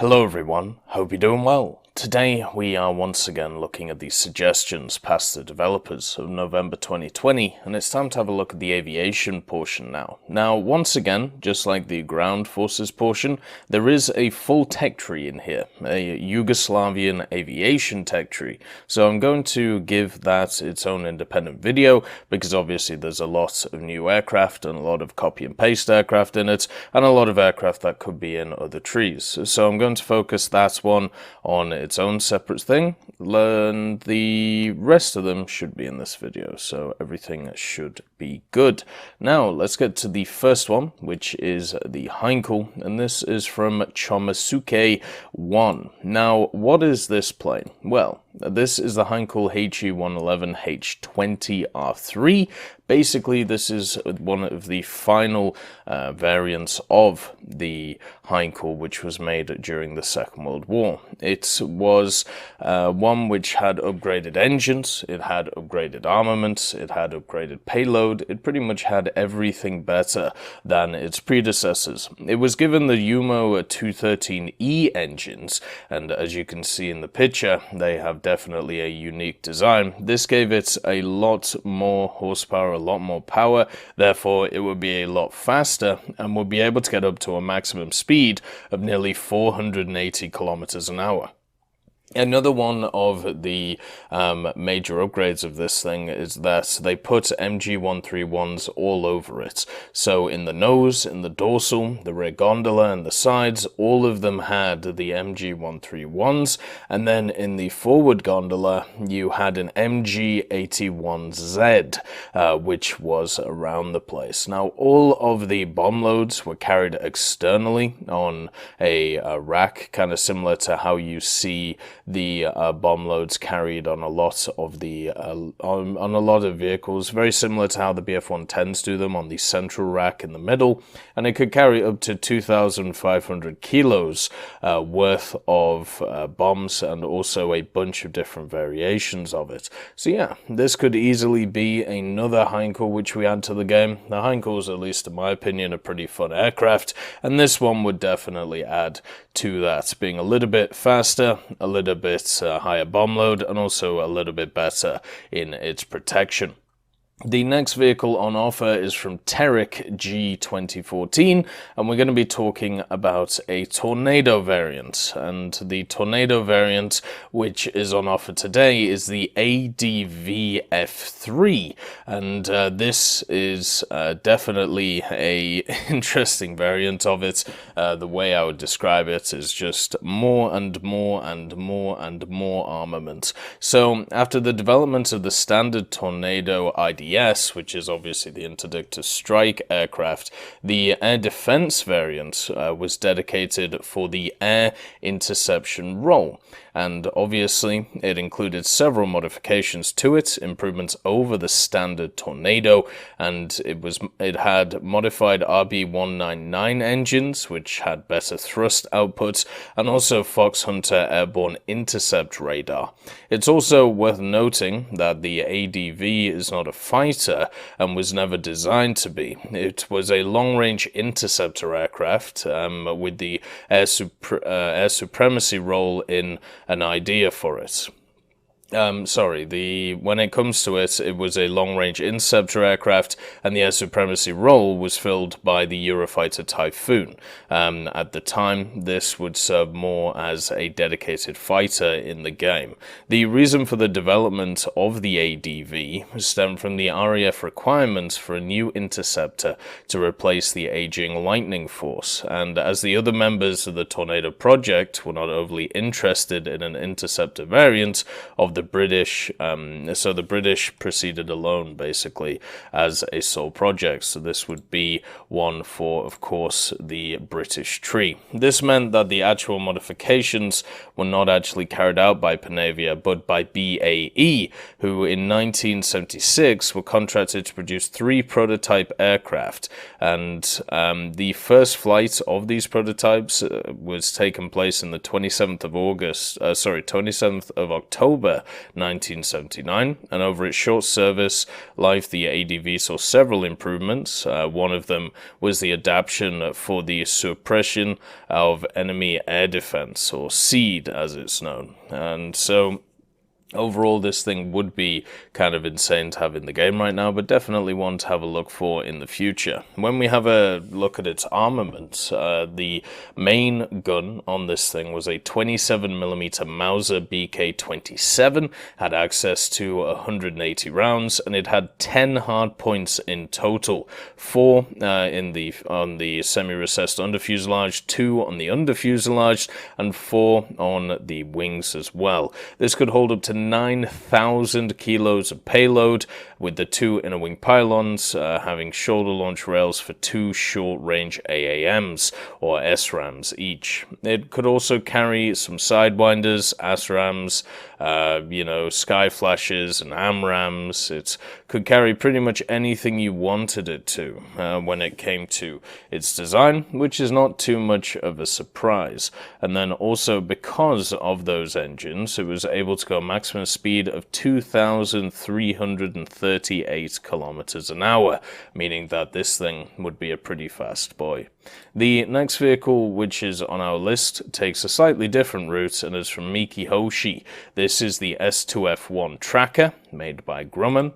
Hello everyone, hope you're doing well. Today we are once again looking at the suggestions past the developers of November 2020, and it's time to have a look at the aviation portion now. Now, once again, just like the ground forces portion, there is a full tech tree in here, a Yugoslavian aviation tech tree. So I'm going to give that its own independent video, because obviously there's a lot of new aircraft and a lot of copy and paste aircraft in it, and a lot of aircraft that could be in other trees. So I'm going to focus that one on its own separate thing, and the rest of them should be in this video, so everything should be good. Now let's get to the first one, which is the Heinkel, and this is from Chomosuke 1. Now, what is this plane? Well, this is the Heinkel He111H20R3. Basically, this is one of the final variants of the Heinkel, which was made during the Second World War. It was one which had upgraded engines, it had upgraded armaments, it had upgraded payload, it pretty much had everything better than its predecessors. It was given the Yumo 213E engines, and as you can see in the picture, they have definitely a unique design. This gave it a lot more horsepower, a lot more power, therefore it would be a lot faster and would be able to get up to a maximum speed of nearly 480 kilometers an hour. Another one of the major upgrades of this thing is that they put MG131s all over it. So in the nose, in the dorsal, the rear gondola, and the sides, all of them had the MG131s. And then in the forward gondola, you had an MG81Z, which was around the place. Now, all of the bomb loads were carried externally on a rack, kind of similar to how you see the bomb loads carried on a lot of the on a lot of vehicles, very similar to how the BF-110s do them on the central rack in the middle, and it could carry up to 2,500 kilos worth of bombs, and also a bunch of different variations of it. So yeah, this could easily be another Heinkel which we add to the game. The Heinkels, at least in my opinion, are pretty fun aircraft, and this one would definitely add to that, being a little bit faster, a little bit higher bomb load, and also a little bit better in its protection. The next vehicle on offer is from Terric G2014, and we're going to be talking about a Tornado variant. And the Tornado variant which is on offer today is the ADV F3, and this is definitely a interesting variant of it. The way I would describe it is just more and more and more and more armament. So after the development of the standard Tornado IDF, which is obviously the interdictor strike aircraft, the air defense variant was dedicated for the air interception role. And obviously it included several modifications to it, improvements over the standard Tornado, and it had modified RB199 engines, which had better thrust output, and also Fox Hunter airborne intercept radar. It's also worth noting that the ADV is not a fighter and was never designed to be. It was a long-range interceptor aircraft with the air supremacy role in an idea for it. When it comes to it, it was a long-range interceptor aircraft, and the air supremacy role was filled by the Eurofighter Typhoon. At the time, this would serve more as a dedicated fighter in the game. The reason for the development of the ADV stemmed from the RAF requirements for a new interceptor to replace the aging Lightning Force, and as the other members of the Tornado project were not overly interested in an interceptor variant of the British, so the British proceeded alone basically as a sole project. So this would be one for, of course, the British tree. This meant that the actual modifications were not actually carried out by Panavia, but by BAE, who in 1976 were contracted to produce 3 prototype aircraft. And the first flight of these prototypes was taken place in the 27th of October 1979, and over its short service life, the ADV saw several improvements. One of them was the adaptation for the suppression of enemy air defense, or SEAD as it's known. And so overall, this thing would be kind of insane to have in the game right now, but definitely one to have a look for in the future. When we have a look at its armament, the main gun on this thing was a 27mm Mauser BK-27, had access to 180 rounds, and it had 10 hard points in total, 4 on the semi-recessed underfuselage, 2 on the underfuselage, and 4 on the wings as well. This could hold up to 9,000 kilos of payload, with the 2 inner wing pylons having shoulder launch rails for 2 short-range AAMs, or SRAMs each. It could also carry some sidewinders, ASRAMs, sky flashes and AMRAMs. It could carry pretty much anything you wanted it to when it came to its design, which is not too much of a surprise. And then also, because of those engines, it was able to go maximum speed of 2,338 kilometers an hour, meaning that this thing would be a pretty fast boy. The next vehicle, which is on our list, takes a slightly different route and is from Mikihoshi. This is the S2F1 Tracker, made by Grumman.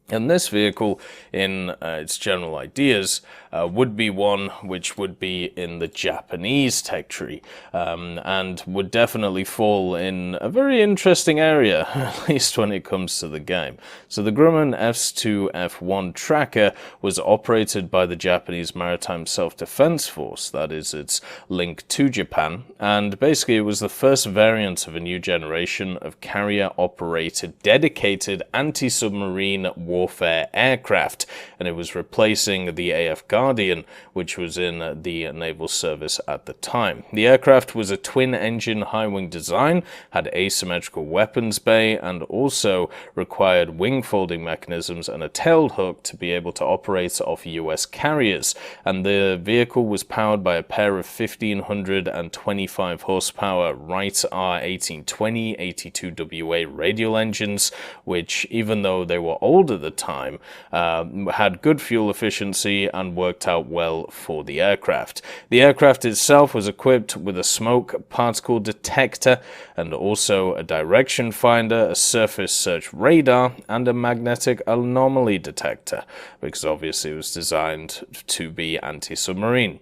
And this vehicle, in its general ideas, would be one which would be in the Japanese tech tree, and would definitely fall in a very interesting area, at least when it comes to the game. So the Grumman S2F1 Tracker was operated by the Japanese Maritime Self-Defense Force, that is its link to Japan, and basically it was the first variant of a new generation of carrier-operated, dedicated anti-submarine warfare aircraft, and it was replacing the AF Guardian, which was in the naval service at the time. The aircraft was a twin-engine high-wing design, had asymmetrical weapons bay, and also required wing-folding mechanisms and a tail hook to be able to operate off US carriers, and the vehicle was powered by a pair of 1,525 horsepower Wright R1820 82WA radial engines, which, even though they were old at the time, had good fuel efficiency and worked out well for the aircraft. The aircraft itself was equipped with a smoke particle detector and also a direction finder, a surface search radar, and a magnetic anomaly detector, because obviously it was designed to be anti-submarine.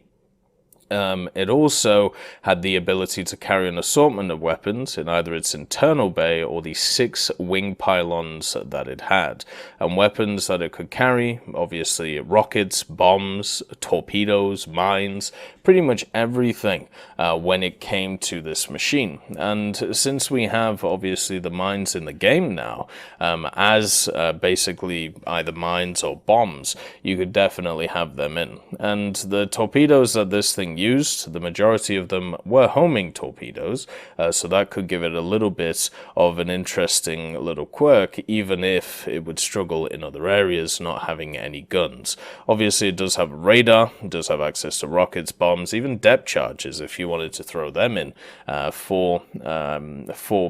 It also had the ability to carry an assortment of weapons in either its internal bay or the 6 wing pylons that it had. And weapons that it could carry, obviously rockets, bombs, torpedoes, mines, pretty much everything when it came to this machine. And since we have obviously the mines in the game now, as basically either mines or bombs, you could definitely have them in. And the torpedoes that this thing used, the majority of them were homing torpedoes, so that could give it a little bit of an interesting little quirk, even if it would struggle in other areas not having any guns. Obviously it does have radar, it does have access to rockets, bombs, even depth charges if you wanted to throw them in for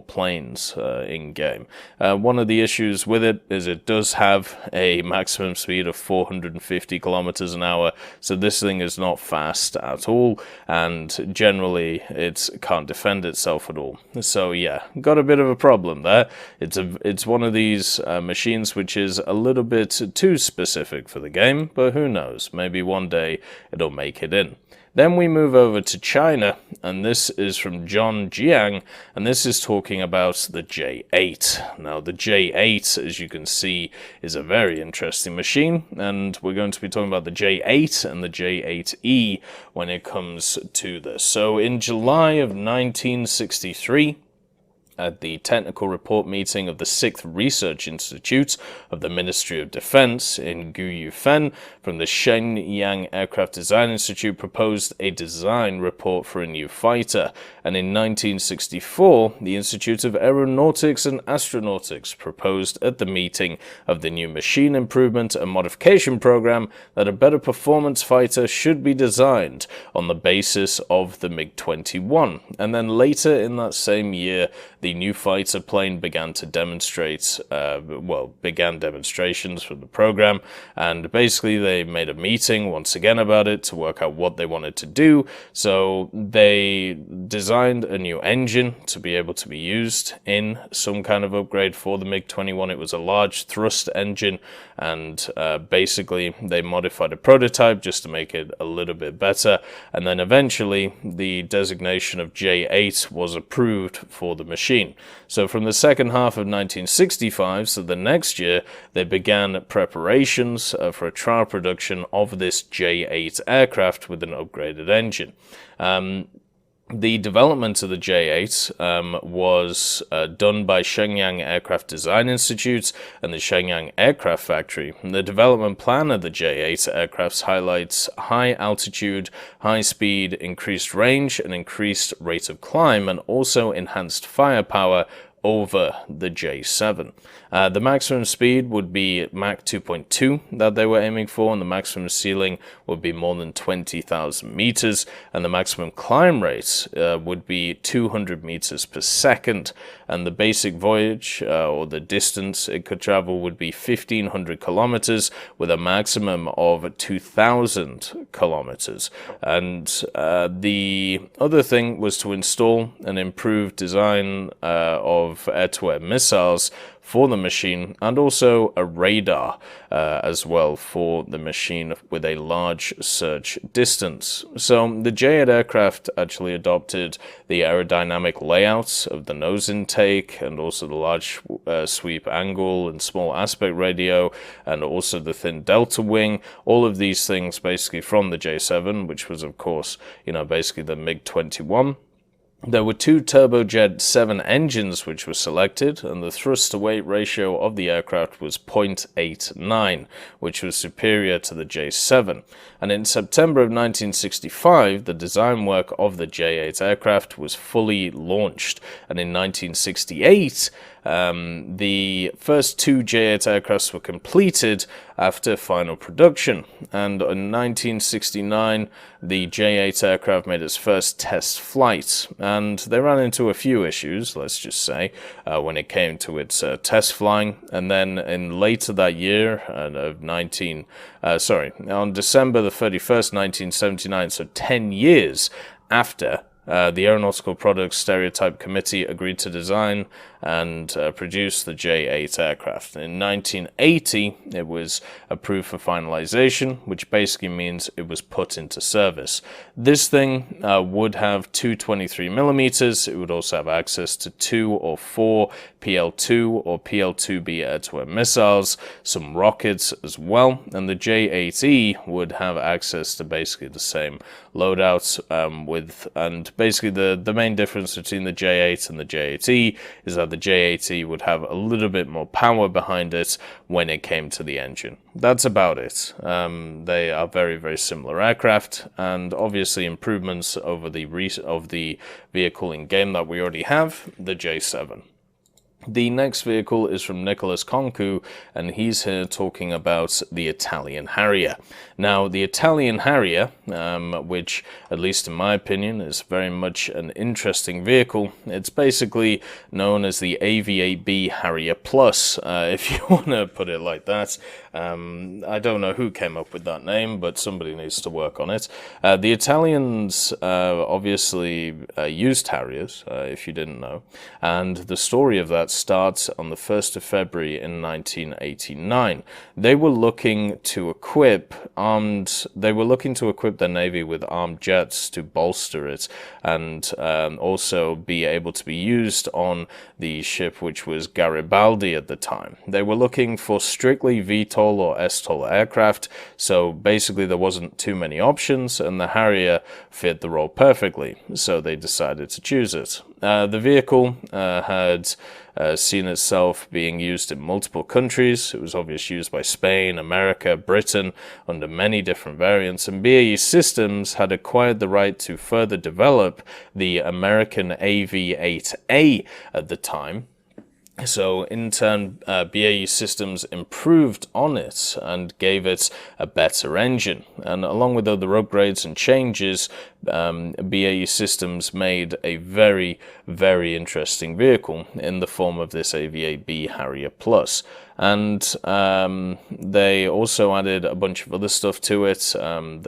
planes in game. One of the issues with it is it does have a maximum speed of 450 kilometers an hour, so this thing is not fast at all, and generally it can't defend itself at all. So yeah, got a bit of a problem there. It's one of these machines which is a little bit too specific for the game, but who knows, maybe one day it'll make it in. Then we move over to China, and this is from John Jiang, and this is talking about the J8. Now, the J8, as you can see, is a very interesting machine, and we're going to be talking about the J8 and the J8E when it comes to this. So, in July of 1963, at the technical report meeting of the 6th Research Institute of the Ministry of Defense in Guyufen from the Shenyang Aircraft Design Institute proposed a design report for a new fighter. And in 1964, the Institute of Aeronautics and Astronautics proposed at the meeting of the new machine improvement and modification program that a better performance fighter should be designed on the basis of the MiG-21. And then later in that same year, the new fighter plane began to demonstrate, began demonstrations for the program, and basically they made a meeting once again about it to work out what they wanted to do. So they designed a new engine to be able to be used in some kind of upgrade for the MiG-21. It was a large thrust engine, and basically they modified a prototype just to make it a little bit better, and then eventually the designation of J8 was approved for the machine. So from the second half of 1965, so the next year, they began preparations for a trial production of this J8 aircraft with an upgraded engine. The development of the J8 was done by Shenyang Aircraft Design Institute and the Shenyang Aircraft Factory. The development plan of the J8 aircraft highlights high altitude, high speed, increased range, and increased rate of climb, and also enhanced firepower over the J7. The maximum speed would be Mach 2.2 that they were aiming for, and the maximum ceiling would be more than 20,000 meters, and the maximum climb rate would be 200 meters per second, and the basic voyage, or the distance it could travel, would be 1,500 kilometers with a maximum of 2,000 kilometers. And the other thing was to install an improved design of air-to-air missiles for the machine, and also a radar as well for the machine with a large search distance. So the J8 aircraft actually adopted the aerodynamic layouts of the nose intake, and also the large sweep angle and small aspect ratio, and also the thin delta wing. All of these things basically from the J7, which was of course, basically the MiG-21. There were two turbojet 7 engines which were selected, and the thrust-to-weight ratio of the aircraft was 0.89, which was superior to the J7. And in September of 1965, the design work of the J8 aircraft was fully launched. And in 1968, the first two J8 aircrafts were completed after final production. And in 1969, the J8 aircraft made its first test flight. And they ran into a few issues, let's just say, when it came to its test flying. And then in later that year, on December the 31st, 1979, so 10 years after the Aeronautical Products Stereotype Committee agreed to design and produce the J8 aircraft. In 1980, it was approved for finalization, which basically means it was put into service. This thing would have two 23mm. It would also have access to 2 or 4 PL-2 or PL-2B air-to-air missiles, some rockets as well, and the J8E would have access to basically the same loadouts and basically the main difference between the J8 and the J8E is that the J8E would have a little bit more power behind it when it came to the engine. That's about it. They are very, very similar aircraft, and obviously improvements over the vehicle in game that we already have, the J7. The next vehicle is from Nicholas Concu, and he's here talking about the Italian Harrier. Now, the Italian Harrier, which, at least in my opinion, is very much an interesting vehicle, it's basically known as the AV-8B Harrier Plus, if you want to put it like that. I don't know who came up with that name, but somebody needs to work on it. The Italians obviously used Harriers, if you didn't know, and the story of that starts on the 1st of February in 1989. They were looking to equip their navy with armed jets to bolster it, and also be able to be used on the ship which was Garibaldi at the time. They were looking for strictly VTOL or STOL aircraft, so basically there wasn't too many options, and the Harrier fit the role perfectly, so they decided to choose it. The vehicle had seen itself being used in multiple countries. It was obviously used by Spain, America, Britain, under many different variants, and BAE Systems had acquired the right to further develop the American AV-8A at the time. So in turn, BAE Systems improved on it and gave it a better engine. And along with other upgrades and changes, BAE Systems made a very, very interesting vehicle in the form of this AVAB Harrier Plus. And they also added a bunch of other stuff to it, and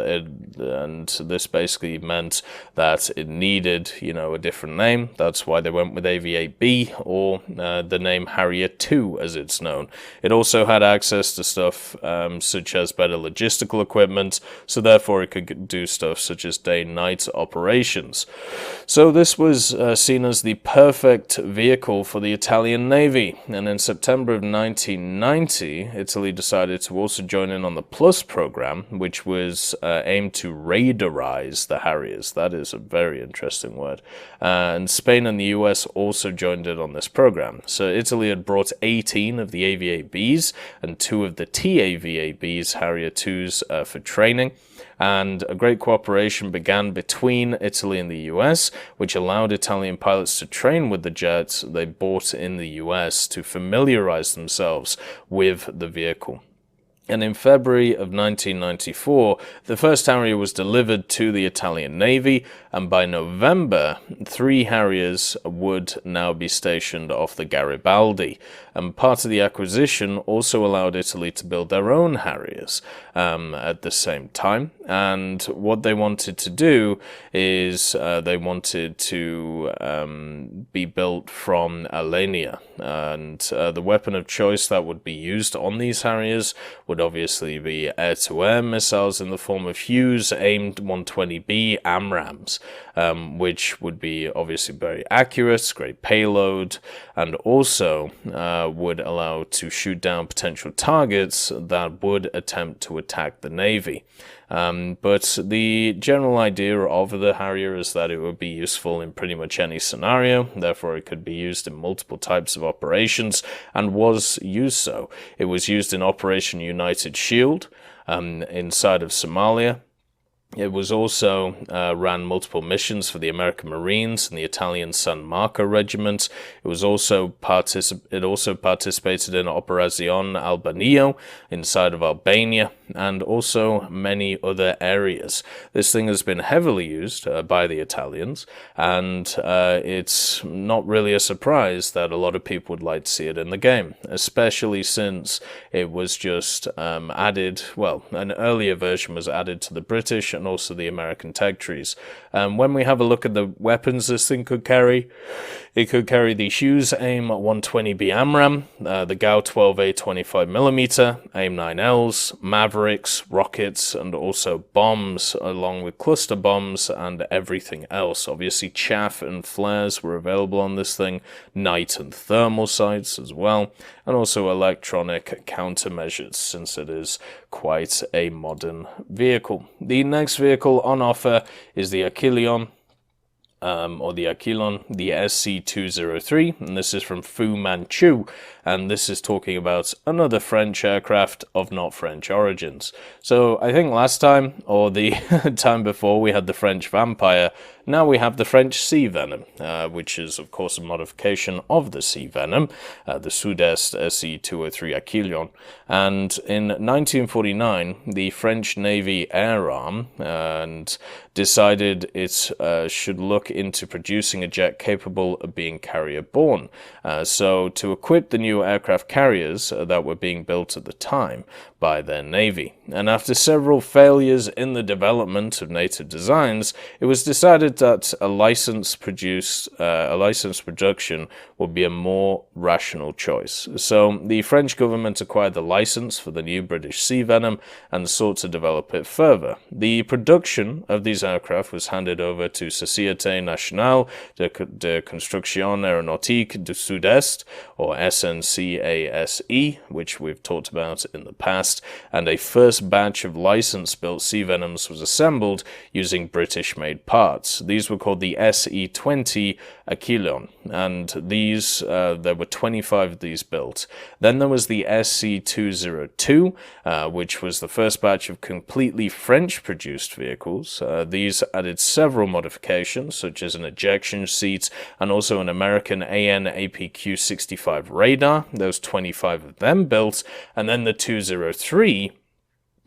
this basically meant that it needed, a different name. That's why they went with AVAB, or the name Harrier 2 as it's known. It also had access to stuff such as better logistical equipment, so therefore it could do stuff such as day-night operations. So this was seen as the perfect vehicle for the Italian Navy, and in September of 1990, Italy decided to also join in on the Plus program, which was aimed to radarize the Harriers. That is a very interesting word. And Spain and the US also joined in on this program. So Italy had brought 18 of the AVABs and 2 of the TAVABs, Harrier 2s, for training. And a great cooperation began between Italy and the US, which allowed Italian pilots to train with the jets they bought in the US to familiarize themselves with the vehicle. And in February of 1994, the first Harrier was delivered to the Italian Navy, and by November, 3 Harriers would now be stationed off the Garibaldi. And part of the acquisition also allowed Italy to build their own Harriers at the same time. And what they wanted to do is they wanted to be built from Alenia. And the weapon of choice that would be used on these Harriers would obviously be air-to-air missiles in the form of Hughes aimed 120B AMRAAMs, which would be obviously very accurate, great payload, and also would allow to shoot down potential targets that would attempt to attack the Navy. But the general idea of the Harrier is that it would be useful in pretty much any scenario, therefore it could be used in multiple types of operations, and was used so. It was used in Operation United Shield inside of Somalia. It was also ran multiple missions for the American Marines and the Italian San Marco Regiment. It also participated in Operazione Albanio inside of Albania, and also many other areas. This thing has been heavily used by the Italians, and it's not really a surprise that a lot of people would like to see it in the game, especially since it was just added, well, an earlier version was added to the British and also the American tech trees. When we have a look at the weapons this thing could carry, it could carry the Hughes AIM 120B AMRAAM, the GAU 12A 25mm, AIM 9Ls, Mavericks, rockets, and also bombs, along with cluster bombs and everything else. Obviously, chaff and flares were available on this thing, night and thermal sights as well, and also electronic countermeasures, since it is quite a modern vehicle. The next vehicle on offer is the Aquilon, or the Aquilon, the SC-203, and this is from Fu Manchu, and this is talking about another French aircraft of not French origins. So I think last time, or the time before, we had the French Vampire. Now we have the French Sea Venom, which is of course a modification of the Sea Venom, the Sud-Est SC-203 Aquilon. And in 1949, the French Navy Air Arm and decided it should look into producing a jet capable of being carrier-borne. So to equip the new aircraft carriers that were being built at the time by their navy. And after several failures in the development of native designs, it was decided that a licensed production would be a more rational choice. So the French government acquired the license for the new British Sea Venom and sought to develop it further. The production of these aircraft was handed over to Société Nationale de Construction Aéronautique du Sud-Est, or SNCASE, which we've talked about in the past, and a first batch of license-built Sea Venoms was assembled using British-made parts. These were called the SE-20 Aquilon, and these there were 25 of these built. Then there was the SC-202, which was the first batch of completely French-produced vehicles. These added several modifications, such as an ejection seat and also an American AN/APQ-65 radar. There was 25 of them built, and then the 203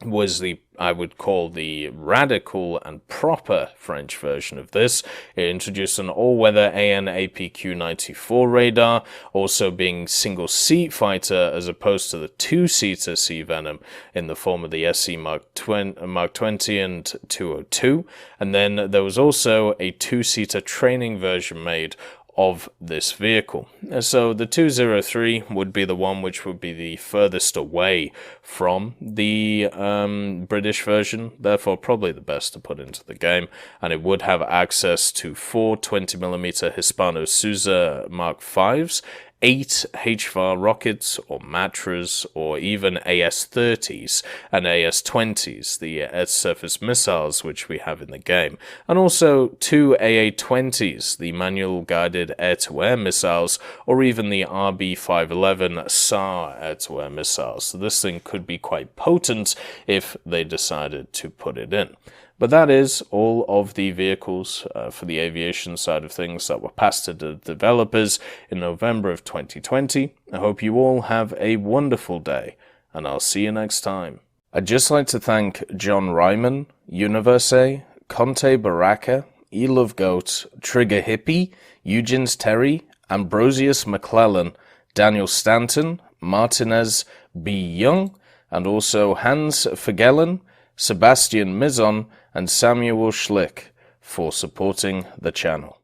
was the, I would call, the radical and proper French version of this. It introduced an all-weather AN APQ-94 radar, also being single-seat fighter as opposed to the two-seater Sea Venom in the form of the SE Mark 20 and 202. And then there was also a two-seater training version made of this vehicle. So the 203 would be the one which would be the furthest away from the British version, therefore probably the best to put into the game, and it would have access to 4 20mm Hispano Suiza Mark 5s, 8 HVAR rockets or Matras or even AS-30s and AS-20s, the air surface missiles which we have in the game, and also 2 AA-20s, the manual guided air-to-air missiles, or even the RB-511 SAR air-to-air missiles. So this thing could be quite potent if they decided to put it in. But that is all of the vehicles for the aviation side of things that were passed to the developers in November of 2020. I hope you all have a wonderful day, and I'll see you next time. I'd just like to thank John Ryman, Universe, Conte Baraka, Elove Goat, Trigger Hippie, Eugens Terry, Ambrosius McClellan, Daniel Stanton, Martinez B. Young, and also Hans Vergellen, Sebastian Mizon, and Samuel Schlick for supporting the channel.